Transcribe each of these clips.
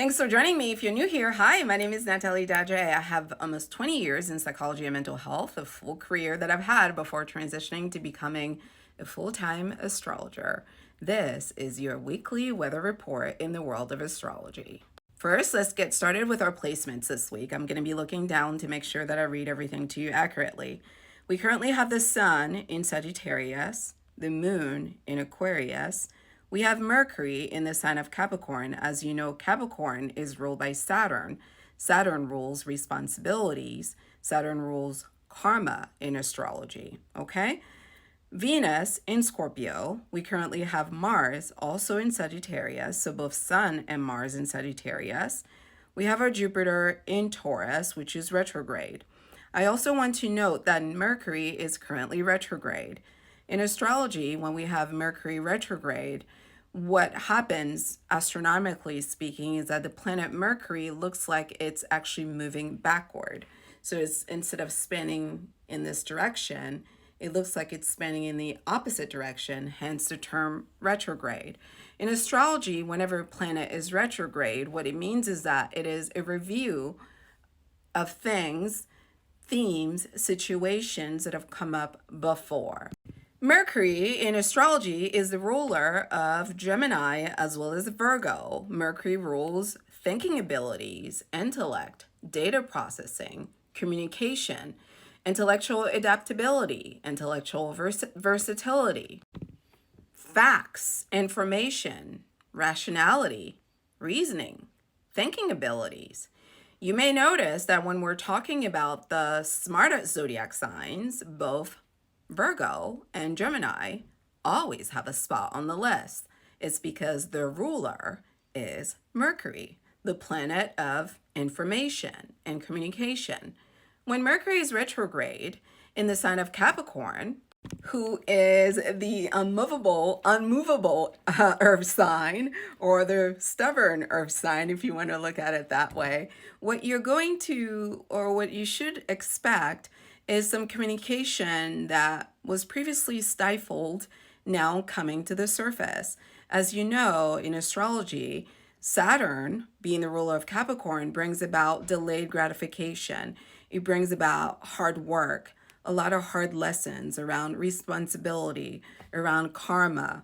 Thanks for joining me. If you're new here, hi, my name is Natalie Dadre. I have almost 20 years in psychology and mental health, a full career that I've had before transitioning to becoming a full-time astrologer. This is your weekly weather report in the world of astrology. First, let's get started with our placements this week. I'm going to be looking down to make sure that I read everything to you accurately. We currently have the sun in Sagittarius, the moon in Aquarius. We have Mercury in the sign of Capricorn. As you know, Capricorn is ruled by Saturn. Saturn rules responsibilities. Saturn rules karma in astrology, okay? Venus in Scorpio. We currently have Mars also in Sagittarius, so both Sun and Mars in Sagittarius. We have our Jupiter in Taurus, which is retrograde. I also want to note that Mercury is currently retrograde. In astrology, when we have Mercury retrograde, what happens, astronomically speaking, is that the planet Mercury looks like it's actually moving backward. So it's, instead of spinning in this direction, it looks like it's spinning in the opposite direction, hence the term retrograde. In astrology, whenever a planet is retrograde, what it means is that it is a review of things, themes, situations that have come up before. Mercury in astrology is the ruler of Gemini as well as Virgo. Mercury rules thinking abilities, intellect, data processing, communication, intellectual adaptability, intellectual versatility, facts, information, rationality, reasoning, thinking abilities. You may notice that when we're talking about the smartest zodiac signs, both Virgo and Gemini always have a spot on the list. It's because their ruler is Mercury, the planet of information and communication. When Mercury is retrograde in the sign of Capricorn, who is the unmovable earth sign, or the stubborn earth sign, if you want to look at it that way, what you're going to, or what you should expect, is some communication that was previously stifled now coming to the surface. As you know, in astrology, Saturn, being the ruler of Capricorn, brings about delayed gratification. It brings about hard work, a lot of hard lessons around responsibility, around karma.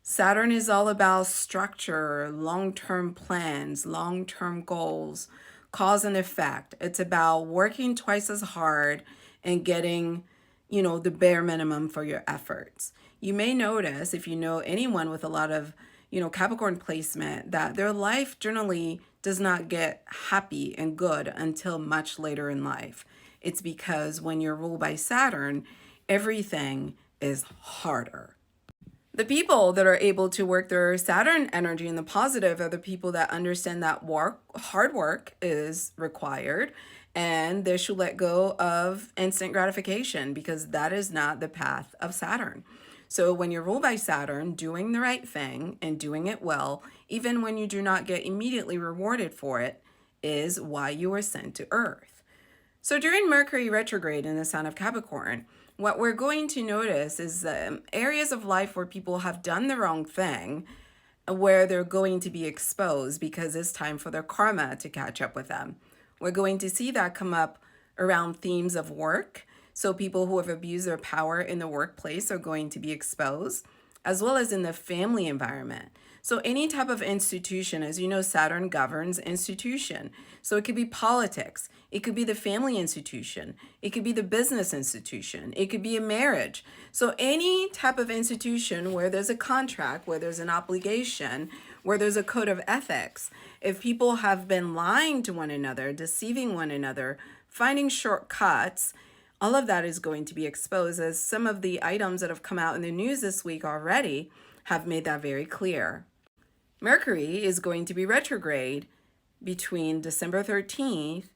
Saturn is all about structure, long-term plans, long-term goals, cause and effect. It's about working twice as hard and getting, the bare minimum for your efforts. You may notice, if you know anyone with a lot of, Capricorn placement, that their life generally does not get happy and good until much later in life. It's because when you're ruled by Saturn, everything is harder. The people that are able to work their Saturn energy in the positive are the people that understand that hard work is required, and they should let go of instant gratification, because that is not the path of Saturn. So when you're ruled by Saturn, doing the right thing and doing it well, even when you do not get immediately rewarded for it, is why you were sent to Earth. So during Mercury retrograde in the sign of Capricorn, what we're going to notice is areas of life where people have done the wrong thing, where they're going to be exposed because it's time for their karma to catch up with them. We're going to see that come up around themes of work. So people who have abused their power in the workplace are going to be exposed, as well as in the family environment. So any type of institution, as you know, Saturn governs institution. So it could be politics. It could be the family institution. It could be the business institution. It could be a marriage. So any type of institution where there's a contract, where there's an obligation, where there's a code of ethics, if people have been lying to one another, deceiving one another, finding shortcuts, all of that is going to be exposed, as some of the items that have come out in the news this week already have made that very clear. Mercury is going to be retrograde between December 13th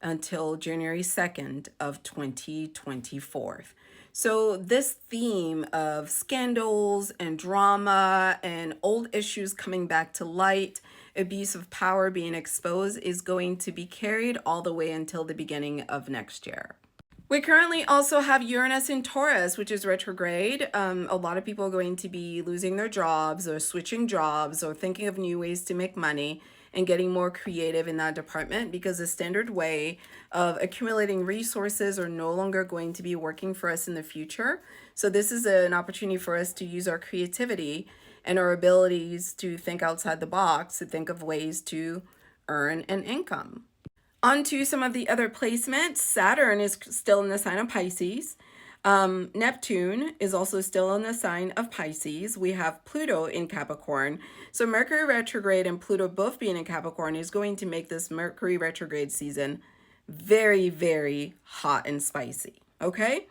until January 2nd of 2024. So this theme of scandals and drama and old issues coming back to light, abuse of power being exposed, is going to be carried all the way until the beginning of next year. We currently also have Uranus in Taurus, which is retrograde. A lot of people are going to be losing their jobs or switching jobs or thinking of new ways to make money. and getting more creative in that department, because the standard way of accumulating resources are no longer going to be working for us in the future. So this is an opportunity for us to use our creativity and our abilities to think outside the box, to think of ways to earn an income. On to some of the other placements. Saturn is still in the sign of Pisces. Neptune is also still in the sign of Pisces. We have Pluto in Capricorn. So Mercury retrograde and Pluto both being in Capricorn is going to make this Mercury retrograde season very, very hot and spicy, okay?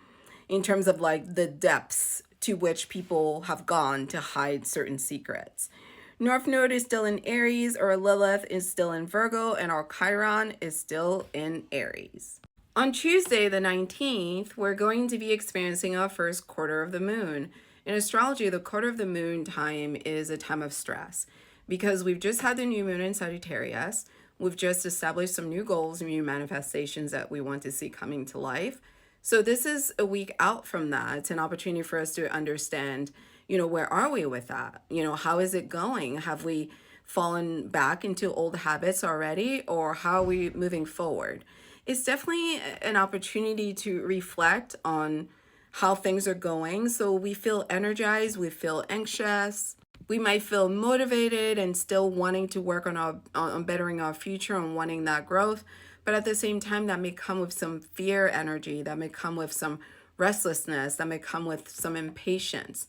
In terms of like the depths to which people have gone to hide certain secrets. North Node is still in Aries, our Lilith is still in Virgo, and our Chiron is still in Aries. On Tuesday, the 19th, we're going to be experiencing our first quarter of the moon. In astrology, the quarter of the moon time is a time of stress because we've just had the new moon in Sagittarius. We've just established some new goals, new manifestations that we want to see coming to life. So this is a week out from that. It's an opportunity for us to understand, where are we with that? How is it going? Have we fallen back into old habits already, or how are we moving forward? It's definitely an opportunity to reflect on how things are going. So we feel energized, we feel anxious, we might feel motivated and still wanting to work on bettering our future and wanting that growth. But at the same time, that may come with some fear energy, that may come with some restlessness, that may come with some impatience,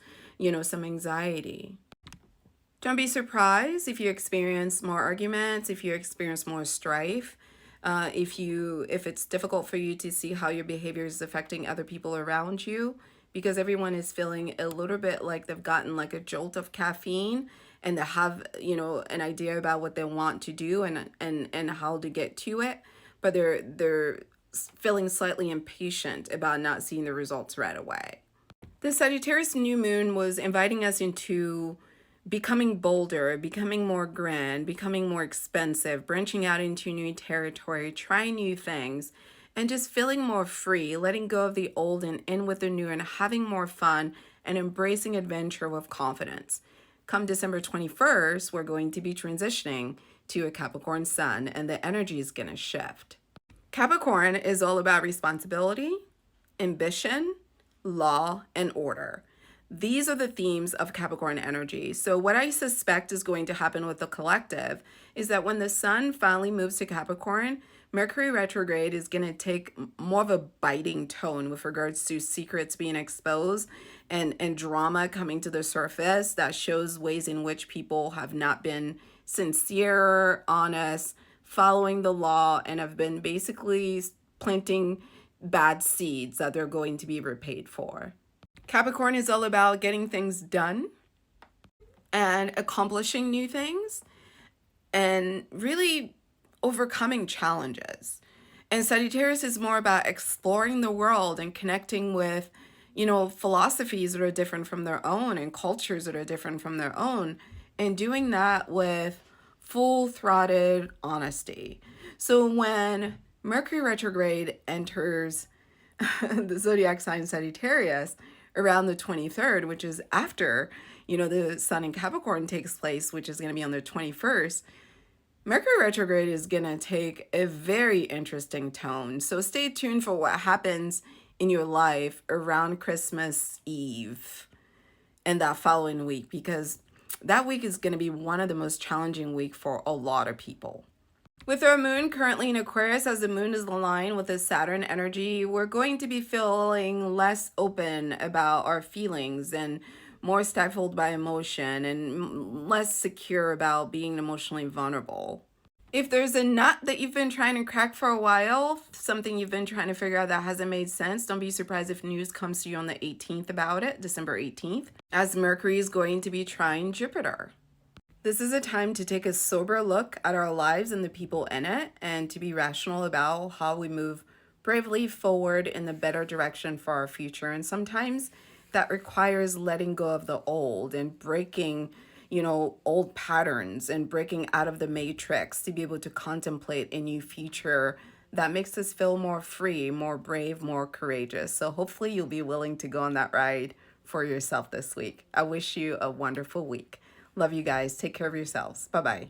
some anxiety. Don't be surprised if you experience more arguments, if you experience more strife. If it's difficult for you to see how your behavior is affecting other people around you, because everyone is feeling a little bit like they've gotten like a jolt of caffeine and they have, an idea about what they want to do and how to get to it, but they're feeling slightly impatient about not seeing the results right away. The Sagittarius new moon was inviting us into becoming bolder, becoming more grand, becoming more expensive, branching out into new territory, trying new things, and just feeling more free, letting go of the old and in with the new, and having more fun and embracing adventure with confidence. Come December 21st, we're going to be transitioning to a Capricorn sun, and the energy is going to shift. Capricorn is all about responsibility, ambition, law, and order. These are the themes of Capricorn energy. So what I suspect is going to happen with the collective is that when the sun finally moves to Capricorn, Mercury retrograde is going to take more of a biting tone with regards to secrets being exposed and drama coming to the surface that shows ways in which people have not been sincere, honest, following the law, and have been basically planting bad seeds that they're going to be repaid for. Capricorn is all about getting things done and accomplishing new things and really overcoming challenges. And Sagittarius is more about exploring the world and connecting with, philosophies that are different from their own and cultures that are different from their own, and doing that with full-throated honesty. So when Mercury retrograde enters the zodiac sign Sagittarius around the 23rd, which is after, the sun in Capricorn takes place, which is going to be on the 21st, Mercury retrograde is going to take a very interesting tone. So stay tuned for what happens in your life around Christmas Eve and that following week, because that week is going to be one of the most challenging weeks for a lot of people. With our moon currently in Aquarius, as the moon is aligned with the Saturn energy, we're going to be feeling less open about our feelings and more stifled by emotion and less secure about being emotionally vulnerable. If there's a nut that you've been trying to crack for a while, something you've been trying to figure out that hasn't made sense, don't be surprised if news comes to you on the 18th about it, December 18th, as Mercury is going to be trine Jupiter. This is a time to take a sober look at our lives and the people in it, and to be rational about how we move bravely forward in the better direction for our future. And sometimes that requires letting go of the old and breaking, old patterns and breaking out of the matrix to be able to contemplate a new future that makes us feel more free, more brave, more courageous. So hopefully you'll be willing to go on that ride for yourself this week. I wish you a wonderful week. Love you guys. Take care of yourselves. Bye-bye.